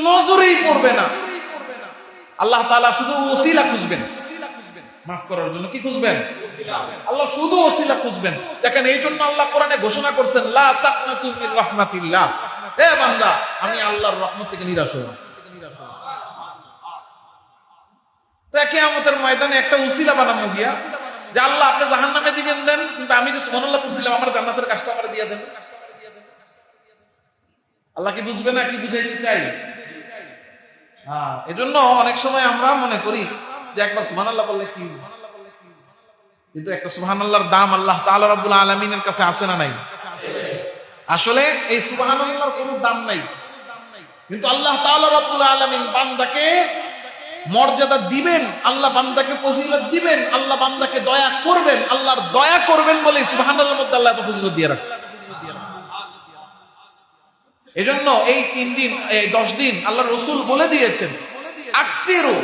নজরেই পড়বে না। আল্লাহ তাআলা শুধু ওসিলা খুঁজবেন মাফ করার জন্য। কি খুঁজবেন? আল্লাহ শুধু ওসিলা খুঁজবেন। দেখেন এই জন্য আল্লাহ কোরআনে ঘোষণা করছেন, লা তাকনাতু মির রাহমাতিল্লাহ, হে বান্দা আমি আল্লাহর রহমত থেকে নিরাশ হই না। কিয়ামতের ময়দানে একটা উসিলা বানানো গিয়া যে আল্লাহ আপনি জাহান্নামে দিবেন দেন, কিন্তু আমি যে সুবহানাল্লাহ পড়ছিলাম আমার জান্নাতের কাজটা আমার দিয়ে দেন। আল্লাহ কি বুঝবে না? কি বুঝাইতে চাই? এজন্য অনেক সময় আমরা মনে করি যে একবার সুবহানাল্লাহ বললে কি, কিন্তু একটা সুবহানাল্লাহর দাম আল্লাহ তাআলা রাব্বুল আলামিনের কাছে আছে না নাই? আসলে এই সুবহানাল্লাহর কোনো দাম নাই, কিন্তু আল্লাহ তাআলা রাব্বুল আলামিন বান্দাকে মর্যাদা দিবেন, আল্লাহ বান্দাকে ফজিলত দিবেন, আল্লাহ বান্দাকে দয়া করবেন। আল্লাহর দয়া করবেন বলে সুবহানাল্লাহর মধ্যে আল্লাহ এত ফজিলত দিয়ে রাখছে। এজন্য এই 3 দিন, এই 10 দিন আল্লাহ রাসূল বলে দিয়েছেন, আকফিরু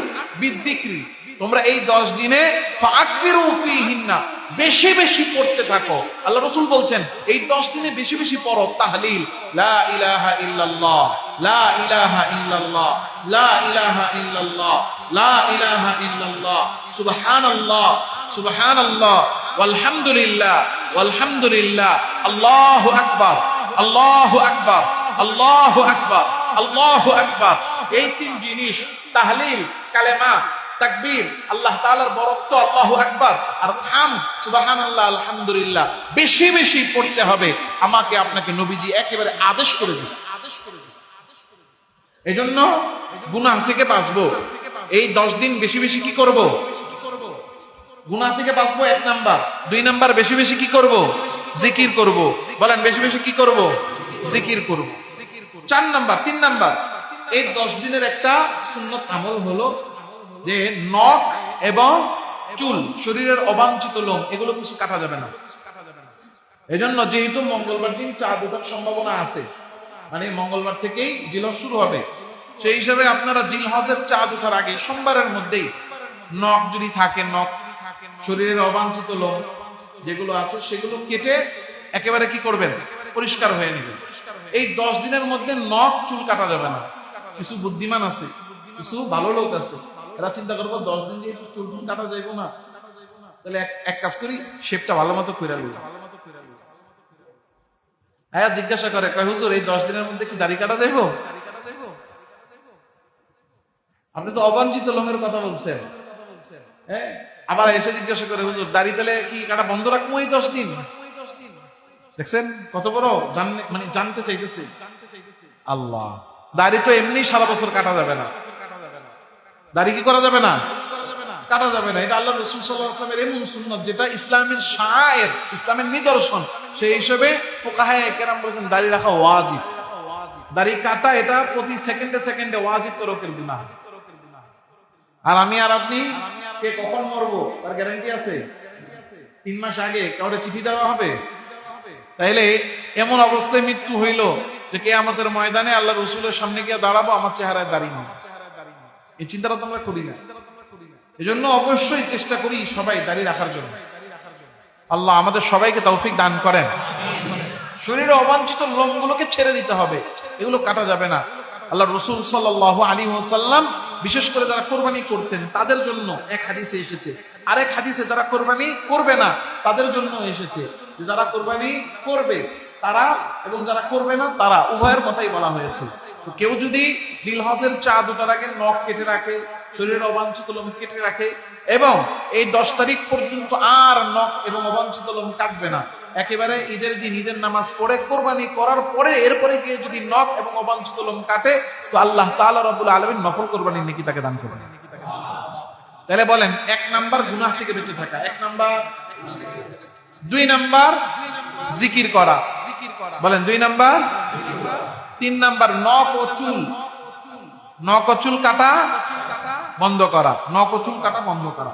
বিদ্দিকরি, তোমরা এই 10 দিনে ফাকফিরু ফিহিন্না, বেশি বেশি পড়তে থাকো। আল্লাহ রাসূল বলছেন এই 10 দিনে বেশি বেশি পড়ো তাহলিল, লা ইলাহা ইল্লাল্লাহ, লা ইলাহা ইল্লাল্লাহ, লা ইলাহা ইল্লাল্লাহ, লা ইলাহা ইল্লাল্লাহ, সুবহানাল্লাহ সুবহানাল্লাহ, ওয়ালহামদুলিল্লাহ ওয়ালহামদুলিল্লাহ, আল্লাহু আকবার আল্লাহু আকবার আল্লাহু আকবার আল্লাহু আকবার। এই 3 জিনিস তাহলিল, কালেমা, তাকবীর, আল্লাহ তাআলার বরকত, আল্লাহু আকবার, আর থাম সুবহানাল্লাহ আলহামদুলিল্লাহ বেশি বেশি পড়তে হবে। আমাকে আপনাকে নবীজি একেবারে আদেশ করে দিয়েছে। এজন্য গুনাহ থেকে বাঁচবো, এই 10 দিন বেশি বেশি কি করব? গুনাহ থেকে বাঁচবো 1 নাম্বার। 2 নাম্বার বেশি বেশি কি করব? জিকির করব। বলেন বেশি বেশি কি করব? জিকির করব। 4 নাম্বার, 3 নাম্বার, এই 10 দিনের একটা সুন্নত আমল হলো যে নখ এবং চুল, শরীরের অবাঞ্ছিত লোম, এগুলো কিছু কাটা যাবে না। এজন্য যেহেতু মঙ্গলবার দিন চাঁদ ওঠার সম্ভাবনা আছে, মানে মঙ্গলবার থেকেই জিলহজ শুরু হবে, সেই হিসাবে আপনারা জিলহজের চাঁদ ওঠার আগে সোমবারের মধ্যেই নখ যদি থাকে, নখ শরীরের অবাঞ্ছিত লোম যেগুলো আছে সেগুলো কেটে একেবারে কি করবেন? পরিষ্কার হয়ে নেবেন। এই 10 দিনের মধ্যে নখ চুল কাটা যাবে না। কিছু বুদ্ধিমান আছে, কিছু ভালো লোক আছে, এরা চিন্তা করবো 10 দিন যেহেতু চুল কাটা যাইব না, তাহলে এক কাজ করি, শেপটা ভালো মতো কইরা লই। হ্যাঁ, জিজ্ঞাসা করে, কয় হুজুর এই 10 দিনের মধ্যে কি দাড়ি কাটা যাইব? আপনি তো অবাঞ্ছিত লোমের কথা বলছেন। হ্যাঁ, আবার এসে জিজ্ঞাসা করে, হুজুর দাড়ি তাহলে কি কাটা বন্ধ রাখবো এই 10 দিন? দেখছেন কত বড় মানে জানতে চাইতেছে। আল্লাহ, দাড়ি তো এমনি সারা বছর কাটা যাবে না। দাড়ি কি করা যাবে না? কাটা যাবে না। এটা আল্লাহ রাসূল সাল্লাল্লাহু আলাইহি ওয়াসাল্লামের এমন সুন্নাত যেটা ইসলামের শায়ের, ইসলামের নিদর্শন। সেই হিসেবে ফুকাহায়ে কেরাম বলেছেন দাড়ি রাখা ওয়াজিব। দাড়ি কাটা এটা প্রতি সেকেন্ডে সেকেন্ডে ওয়াজিব তরকের গুনাহ। আর আমি আর আপনি কে কখন মরবো তার গ্যারান্টি আছে? 3 মাস আগে কাউরে চিঠি দেওয়া হবে? তাইলে এমন অবস্থায় মৃত্যু হইল যে কিয়ামতের ময়দানে আল্লাহ রাসূলের সামনে গিয়ে দাঁড়াবো, আমার চেহারায় দাড়ি নেই। এই চিন্তাটা তোমরা করি না। এজন্য অবশ্যই চেষ্টা করি সবাই দাড়ি রাখার জন্য। আল্লাহ আমাদের সবাইকে তৌফিক দান করেন। শরীরে অবাঞ্ছিত লোমগুলোকে ছেড়ে দিতে হবে, এগুলো কাটা যাবে না। আল্লাহ রাসূল সাল্লাল্লাহু আলাইহি ওয়াসাল্লাম বিশেষ করে যারা কোরবানি করতেন তাদের জন্য এক হাদিসে এসেছে, আরেক হাদিসে যারা কোরবানি করবে না তাদের জন্য এসেছে যে যারা কোরবানি করবে তারা এবং যারা করবে না তারা, উভয়ের কথাই বলা হয়েছে। তো কেউ যদি জিলহজের চাঁদ ওঠার আগে নখ কেটে রাখে, শরীরের অবাঞ্ছিত লোম কেটে রাখে এবং এই 10 তারিখ পর্যন্ত আর নখ এবং অবাঞ্ছিত লোম কাটবে না, একেবারে ঈদের দিন ঈদের নামাজ পড়ে কোরবানি করার পরে এরপরে গিয়ে যদি নখ এবং অবাঞ্ছিত লোম কাটে, তো আল্লাহ তাআলা রাব্বুল আলামিন নফল কোরবানির নেকি তাকে দান করবেন। তাহলে বলেন 1 নাম্বার গুনাহ থেকে বেঁচে থাকা, 1 নাম্বার। 2 নাম্বার জিকির করা, বলেন 2 নাম্বার। 3 নাম্বার নখ ও চুল কাটা বন্ধ করা, নখ ও চুল কাটা বন্ধ করা।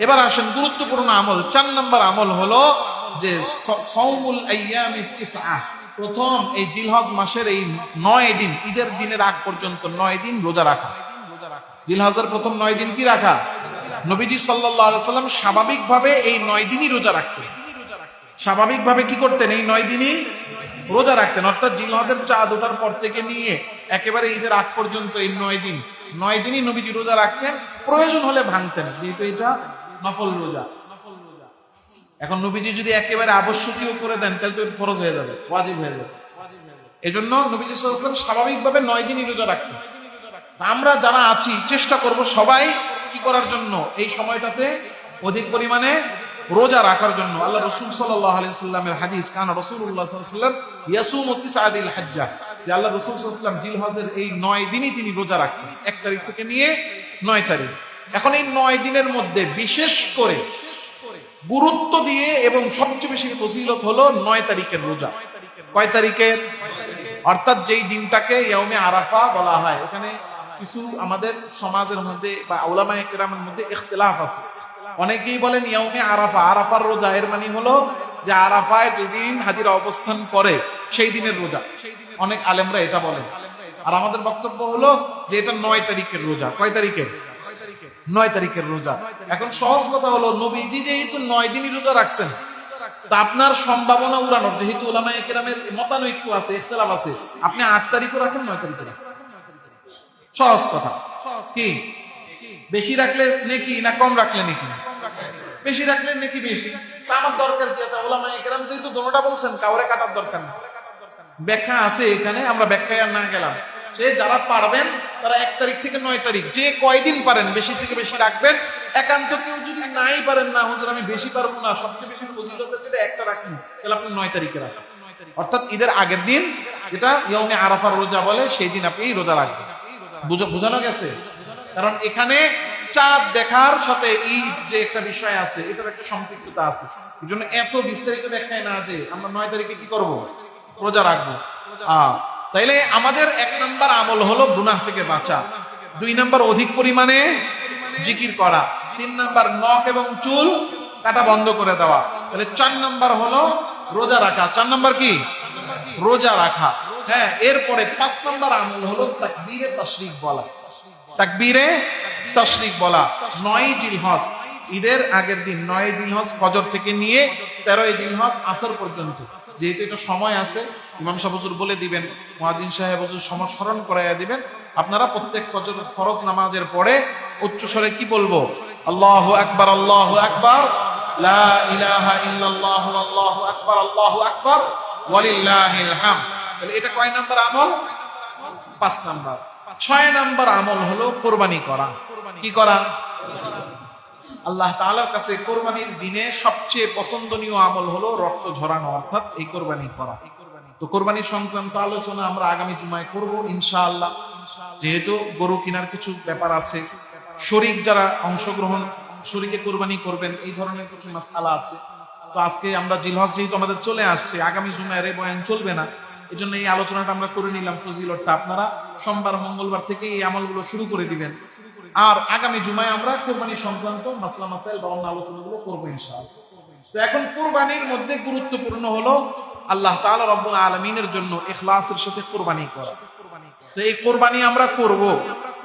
এবার আসেন গুরুত্বপূর্ণ আমল, 4 নাম্বার আমল হলো যে সাওমুল আইয়ামিত 9, প্রথম এই জিলহজ মাসের এই 9 দিন, ঈদের দিনের আগ পর্যন্ত 9 দিন রোজা রাখা। জিলহজের প্রথম 9 দিন কি রাখা? নবীজি সাল্লাল্লাহু আলাইহি ওয়াসাল্লাম স্বাভাবিকভাবে এই 9 দিনই রোজা রাখতেন। স্বাভাবিকভাবে কি করতেন? এই 9 দিনই রোজা রাখতেন, অর্থাৎ জিলহজের চাঁদ ওঠার পর থেকে নিয়ে একেবারে ঈদের আগ পর্যন্ত এই 9 দিনই নবীজি রোজা রাখতেন, প্রয়োজন হলে ভাঙতেন, যেহেতু এটা নফল রোজা। এখন নবীজি যদি একেবারে আবশ্যকীয় করে দেন তাহলে তো ফরজ হয়ে যাবে, ওয়াজিব হয়ে যাবে। এই জন্য নবীজি সাল্লাল্লাহু আলাইহি ওয়াসাল্লাম স্বাভাবিকভাবে 9 দিনই রোজা রাখতেন। আমরা যারা আছি চেষ্টা করব সবাই কি করার জন্য, এই সময়টাতে অধিক পরিমাণে রোজা রাখার জন্য। আল্লাহ রাসূল সাল্লাল্লাহু আলাইহি ওয়াসাল্লামের হাদিস, কানা রাসূলুল্লাহ সাল্লাল্লাহু আলাইহি ওয়াসাল্লাম ইয়াসুমু তিসআদিল হাজ্জা, যে আল্লাহ রাসূল সাল্লাল্লাহু আলাইহি ওয়াসাল্লাম জিলহজের এই 9 দিনই তিনি রোজা রাখতেন, 1 তারিখ থেকে নিয়ে 9 তারিখ। এখন এই 9 দিনের মধ্যে বিশেষ করে গুরুত্ব দিয়ে এবং সবচেয়ে বেশি ফজিলত হলো 9 তারিখের রোজা। কয় তারিখের? অর্থাৎ যেই দিনটাকে ইয়াউমে আরাফা বলা হয়। এখানে কিছু আমাদের সমাজের মধ্যে বা উলামায়ে কেরামের মধ্যে ইখতিলাফ আছে। অনেকেই বলেন ইয়াউমে আরাফা, আরাফার রোজা, এর মানে হলো যে আরাফায় যেদিন হাজিরা অবস্থান করে সেই দিনের রোজা। অনেক আলেমরা এটা বলেন। আর আমাদের বক্তব্য হলো যে এটা 9 তারিখের রোজা। কয় তারিখের? 9 তারিখের রোজা। এখন সহজ কথা হলো, নবীজি যেহেতু 9 দিনই রোজা রাখছেন, তা আপনার সম্ভাবনা উড়ানোর, যেহেতু উলামায়ে কেরামের মতানৈক্য আছে, ইখতিলাফ আছে, আপনি 8 তারিখও রাখেন, 9 তারিখে রাখেন। সহজ কথা কি? বেশি রাখলে নেকি না কম রাখলে নেকি? বেশি রাখলে নেকি বেশি। তা আমার দরকার কি আছে? উলামায়ে কেরাম যেহেতু দুটোটা বলছেন, কাউরে কাটার দরকার নেই। ব্যাখ্যা আছে এখানে, আমরা ব্যাখ্যায় আর না গেলাম। সে যারা পারবেন তারা 1 তারিখ থেকে 9 তারিখ যে কয়দিন পারেন বেশি থেকে বেশি রাখবেন। একান্ত কেউ যদি নাই পারেন, না হুজুর আমি বেশি পারবো না, সবচেয়ে বেশি ফজিলতের যদি একটা রাখেন, তাহলে আপনি 9 তারিখে রাখেন। অর্থাৎ ঈদের আগের দিন, যেটা ইয়াউমে আরাফার রোজা বলে, সেই দিন আপনি রোজা রাখবেন। বুঝানো গেছে? কারণ এখানে চাঁদ দেখার সাথে ঈদ যে একটা বিষয় আছে, এটার একটা সম্পৃক্ততা আছে। এই জন্য এত বিস্তারিত ব্যাখ্যায় না যে আমরা 9 তারিখে কি করব, রোজা রাখবো। তাইলে আমাদের 1 নাম্বার আমল হলো গুনাহ থেকে বাঁচা, 2 নাম্বার অধিক পরিমাণে জিকির করা, 3 নাম্বার নখ এবং চুল কাটা বন্ধ করে দেওয়া। তাহলে 4 নাম্বার হলো রোজা রাখা। 4 নাম্বার কি? রোজা রাখা। হ্যাঁ, এরপরে 5 নাম্বার আমল হলো তাকবীরে তাশরিক বলা। তাকবীরে তাশরিক বলা 9 জিলহজ, ঈদের আগের দিন 9 জিলহজ ফজর থেকে নিয়ে 13 জিলহজ আসর পর্যন্ত। যেহেতু এটা সময় আছে, ইমাম সাহেব হুজুর বলে দিবেন, মুয়াজ্জিন সাহেব হুজুর স্মরণ করাইয়া দিবেন। আপনারা প্রত্যেক ফজর ফরজ নামাজের পরে উচ্চ স্বরে কি বলবো? আল্লাহু আকবার, আল্লাহু আকবার, লা ইলাহা ইল্লাল্লাহ, আল্লাহু আকবার, আল্লাহু আকবার, ওয়ালিল্লাহিল হামদ। তাহলে এটা কয় নাম্বার আমল? 5 নাম্বার। 6 নাম্বার আমল হলো কোরবানি করা। কি করা? আল্লাহ তাআলার কাছে কোরবানির দিনে সবচেয়ে পছন্দনীয় আমল হলো রক্ত ঝরানো, অর্থাৎ এই কোরবানি করা। তো কোরবানি সংক্রান্ত আলোচনা আমরা আগামী জুমায় করব ইনশাআল্লাহ। যেহেতু গরু কেনার কিছু ব্যাপার আছে, শরীক যারা অংশগ্রহণ, শরীকে কোরবানি করবেন, এই ধরনের কিছু মাসআলা আছে। তো আজকে আমরা জিলহজ যেহেতু আমাদের চলে আসছে, আগামী জুমায় এর বয়ান চলবে না, এজন্য এই আলোচনাটা আমরা করে নিলাম ফজিলতটা। আপনারা সোমবার মঙ্গলবার থেকে এই আমলগুলো শুরু করে দিবেন। আর আগামী জুমায় আমরা কোরবানি সংক্রান্ত মাসলা মাসাইল বা অন্য আলোচনাগুলো করবো ইনশাআল্লাহ। তো এখন কোরবানির মধ্যে গুরুত্বপূর্ণ হলো আল্লাহ তাআলা রব্বুল আলামিনের জন্য ইখলাসের সাথে কোরবানি করা। তো এই কোরবানি আমরা করব,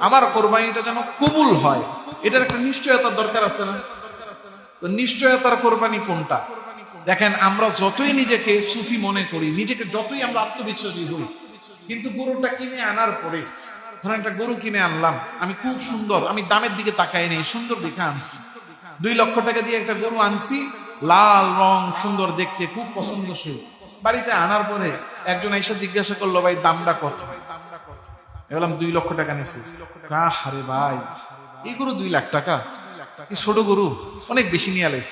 আমার কোরবানিটা যেন কবুল হয়, এটার একটা নিশ্চয়তার দরকার আছে না? তো নিশ্চয়তার কোরবানি কোনটা? দেখেন, আমরা যতই নিজেকে সুফি মনে করি, নিজেকে যতই আমরা আত্মবিশ্বাসী হই, কিন্তু গরুটা কিনে আনার পরে, ধরেন একটা গরু কিনে আনলাম, আমি খুব সুন্দর, আমি দামের দিকে তাকাই নেই, সুন্দর দেখে আনছি, 2 লক্ষ টাকা দিয়ে একটা গরু আনছি, লাল রং, সুন্দর দেখতে, খুব পছন্দসই। বাড়িতে আনার পরে একজন এসে জিজ্ঞাসা করলো, ভাই দামটা কত? বললাম 2 লক্ষ টাকা নিয়েছি। আরে ভাই, এই গরু 2 লাখ টাকা? কি ছোট গরু, অনেক বেশি নিয়ে আলাইস।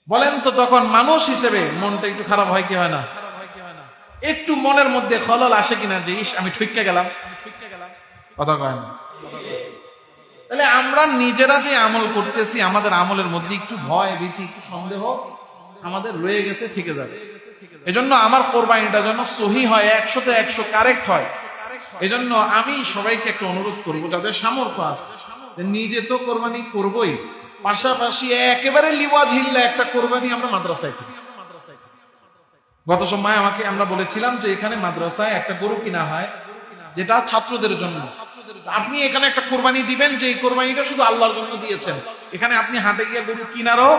বলেন তো তখন মানুষ হিসেবে মনটা একটু খারাপ হয় কি হয় না? একটু মনের মধ্যে খলল আসে কিনা যে ইস আমি ঠইক্কা গেলাম? কথা কয় না? তাহলে আমরা নিজেরা যে আমল করতেছি, আমাদের আমলের মধ্যে একটু ভয় ভীতি, একটু সন্দেহ আমাদের রয়ে গেছে, থেকে যাবে। এজন্য আমার কোরবানিটা যেন সহি হয়, 100তে 100 কারেক্ট হয়। এজন্য আমি সবাইকে একটা অনুরোধ করব, যাদের সামর্থ্য আছে, নিজে তো কোরবানি করবই, পাশাপাশি একেবারে লিওয়াজ হিল্লা একটা কোরবানি আমরা মাদ্রাসায় করি। গত সময় আমরা বলেছিলাম যে এখানে মাদ্রাসায় একটা গরু কিনা হয়, যেটা ছাত্রদের জন্য। আপনি এখানে একটা কোরবানি দিবেন, যে এই কোরবানিটা শুধু আল্লাহর জন্য দিয়েছেন। এখানে আপনি হাটে গিয়ে গরু কিনারও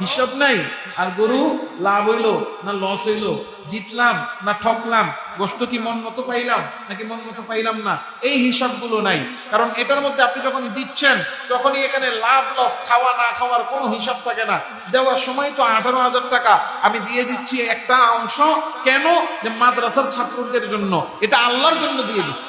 হিসাব নাই। আর গরু লাভ হইলো না লস হইলো, জিতলাম না ঠকলাম, গোস্ত কি মন মতো পাইলাম নাকি মন মতো পাইলাম না, এই হিসাবগুলো নাই। কারণ এটার মধ্যে আপনি যখন দিচ্ছেন তখনই এখানে লাভ লস খাওয়া না খাওয়ার কোনো হিসাব থাকে না। দেওয়ার সময় তো 18,000 টাকা আমি দিয়ে দিচ্ছি একটা অংশ, কেন? যে মাদ্রাসার ছাত্রদের জন্য, এটা আল্লাহর জন্য দিয়ে দিচ্ছি।